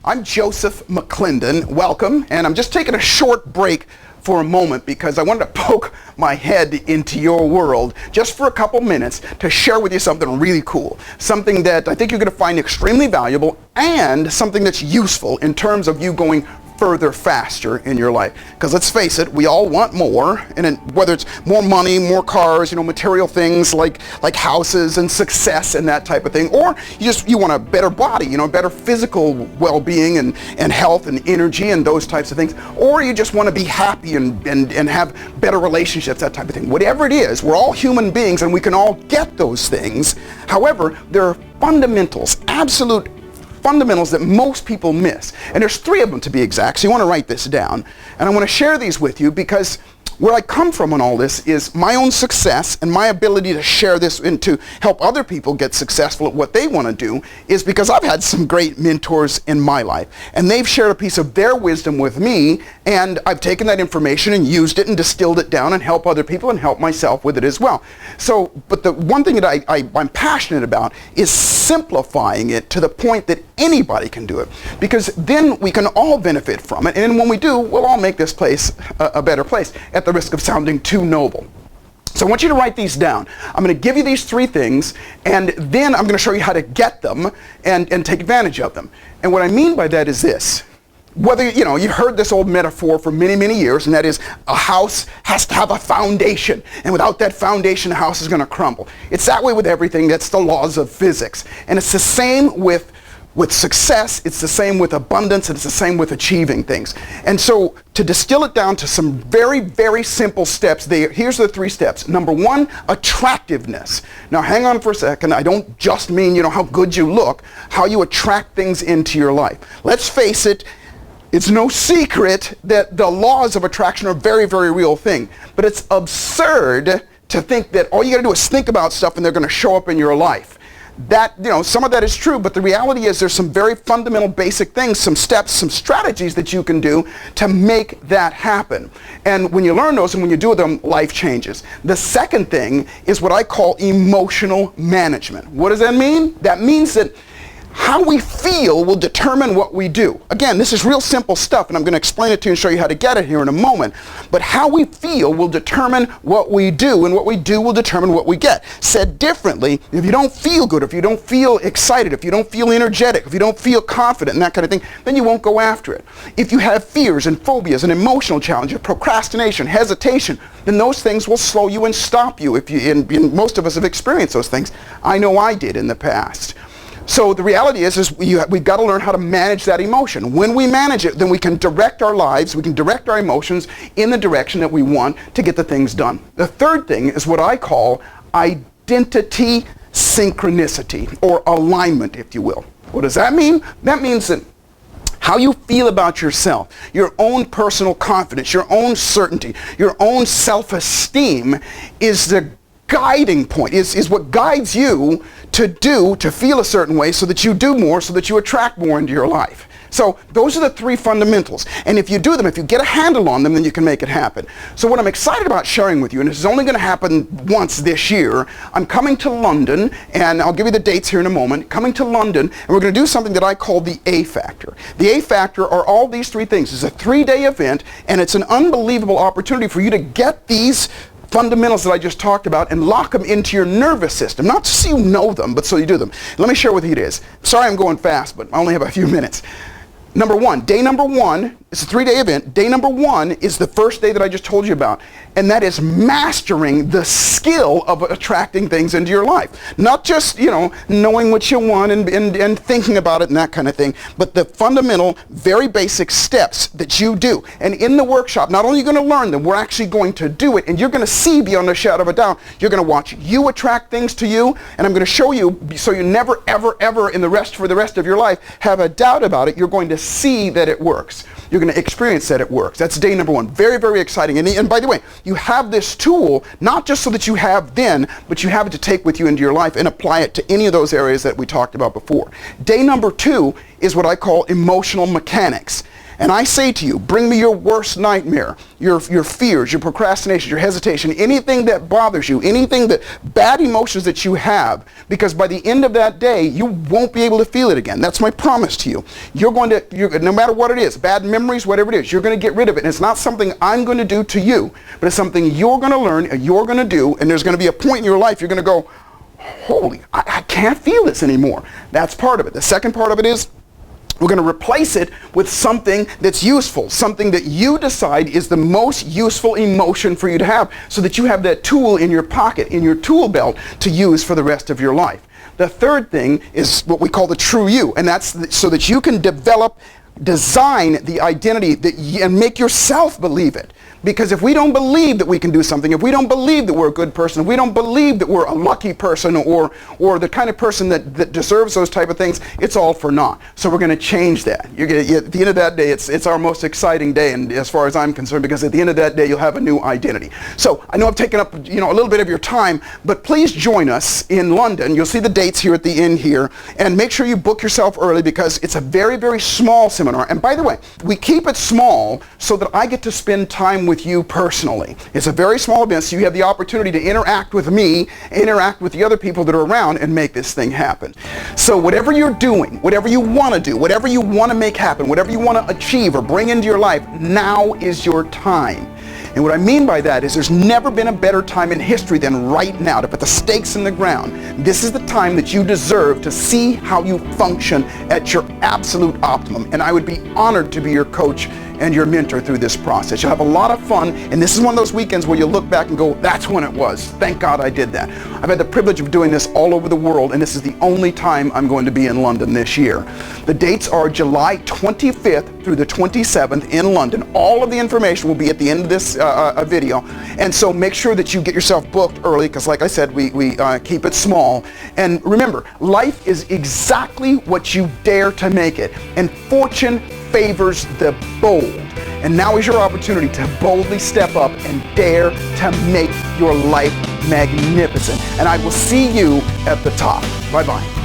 I'm Joseph McClendon. Welcome. And I'm just taking a short break for a moment because I wanted to poke my head into your world just for a couple minutes to share with you something really cool. Something that I think you're going to find extremely valuable and something that's useful in terms of you going further faster in your life. Because let's face it, we all want more, and whether it's more money, more cars, material things like houses and success and that type of thing, or you want a better body, better physical well-being and health and energy and those types of things, or you just want to be happy and have better relationships, that type of thing. Whatever it is, we're all human beings and we can all get those things. However, there are fundamentals, absolute fundamentals that most people miss. And there's 3 of them to be exact, so you want to write this down. And I want to share these with you because where I come from on all this is my own success and my ability to share this and to help other people get successful at what they want to do is because I've had some great mentors in my life. And they've shared a piece of their wisdom with me, and I've taken that information and used it and distilled it down and help other people and help myself with it as well. So, but the one thing that I'm passionate about is simplifying it to the point that anybody can do it, because then we can all benefit from it, and when we do, we'll all make this place a better place, at the risk of sounding too noble. So I want you to write these down. I'm going to give you these 3 things, and then I'm going to show you how to get them and take advantage of them. And what I mean by that is this. Whether, you've heard this old metaphor for many, many years, and that is a house has to have a foundation, and without that foundation, the house is going to crumble. It's that way with everything. That's the laws of physics. And it's the same with success, it's the same with abundance, and it's the same with achieving things. And so to distill it down to some very, very simple steps, here's the 3 steps. Number 1, attractiveness. Now hang on for a second. I don't just mean, how good you look, how you attract things into your life. Let's face it, it's no secret that the laws of attraction are a very, very real thing. But it's absurd to think that all you got to do is think about stuff and they're going to show up in your life. That, some of that is true, but the reality is there's some very fundamental basic things, some steps, some strategies that you can do to make that happen. And when you learn those and when you do them, life changes. The second thing is what I call emotional management. What does that mean? That means that how we feel will determine what we do. Again, this is real simple stuff, and I'm going to explain it to you and show you how to get it here in a moment. But how we feel will determine what we do, and what we do will determine what we get. Said differently, if you don't feel good, if you don't feel excited, if you don't feel energetic, if you don't feel confident and that kind of thing, then you won't go after it. If you have fears and phobias and emotional challenges, procrastination, hesitation, then those things will slow you and stop you. And most of us have experienced those things. I know I did in the past. So the reality is we've got to learn how to manage that emotion. When we manage it, then we can direct our lives, we can direct our emotions in the direction that we want to get the things done. The third thing is what I call identity synchronicity, or alignment, if you will. What does that mean? That means that how you feel about yourself, your own personal confidence, your own certainty, your own self-esteem is the guiding point, is what guides you to feel a certain way so that you do more, so that you attract more into your life. So those are the 3 fundamentals. And if you do them, if you get a handle on them, then you can make it happen. So what I'm excited about sharing with you, and this is only going to happen once this year, I'm coming to London, and I'll give you the dates here in a moment, coming to London, and we're going to do something that I call the A Factor. The A Factor are all these 3 things. It's a 3-day event, and it's an unbelievable opportunity for you to get these fundamentals that I just talked about and lock them into your nervous system. Not so you know them, but so you do them. Let me share with you what it is. Sorry I'm going fast, but I only have a few minutes. Number 1, day number 1, it's a 3-day event. Day number 1 is the first day that I just told you about, and that is mastering the skill of attracting things into your life. Not just, knowing what you want and thinking about it and that kind of thing, but the fundamental, very basic steps that you do. And in the workshop, not only are you going to learn them, we're actually going to do it, and you're going to see beyond a shadow of a doubt. You're going to watch you attract things to you, and I'm going to show you so you never, ever, ever for the rest of your life have a doubt about it. You're going to see that it works. You're going to experience that it works. That's day number 1. Very, very exciting. And by the way, you have this tool not just so that you have then, but you have it to take with you into your life and apply it to any of those areas that we talked about before. Day number 2 is what I call emotional mechanics. and I say to you, bring me your worst nightmare, your fears, your procrastination, your hesitation, anything that bothers you, anything that bad emotions that you have, because by the end of that day, you won't be able to feel it again. That's my promise to you. You're no matter what it is, bad memories, whatever it is, you're going to get rid of it. And it's not something I'm going to do to you, but it's something you're going to learn, and you're going to do, and there's going to be a point in your life you're going to go, holy, I can't feel this anymore. That's part of it. The second part of it is we're going to replace it with something that's useful, something that you decide is the most useful emotion for you to have, so that you have that tool in your pocket, in your tool belt, to use for the rest of your life. The third thing is what we call the true you, and that's so that you can design the identity and make yourself believe it. Because if we don't believe that we can do something, if we don't believe that we're a good person, if we don't believe that we're a lucky person or the kind of person that deserves those type of things, it's all for naught. So we're going to change that. At the end of that day, it's our most exciting day, and as far as I'm concerned, because at the end of that day, you'll have a new identity. So I know I've taken up a little bit of your time, but please join us in London. You'll see the dates here at the end here, and make sure you book yourself early, because it's a very, very small seminar. And by the way, we keep it small so that I get to spend time with you personally. It's a very small event, so you have the opportunity to interact with me, interact with the other people that are around, and make this thing happen. So whatever you're doing, whatever you want to do, whatever you want to make happen, whatever you want to achieve or bring into your life, now is your time. And what I mean by that is there's never been a better time in history than right now to put the stakes in the ground. This is the time that you deserve to see how you function at your absolute optimum. And I would be honored to be your coach and your mentor through this process. You'll have a lot of fun, and this is one of those weekends where you'll look back and go, that's when it was. Thank God I did that. I've had the privilege of doing this all over the world, and this is the only time I'm going to be in London this year. The dates are July 25th through the 27th in London. All of the information will be at the end of this video, and so make sure that you get yourself booked early, because like I said, we keep it small. And remember, life is exactly what you dare to make it, and fortune favors the bold. And now is your opportunity to boldly step up and dare to make your life magnificent. And I will see you at the top. Bye-bye.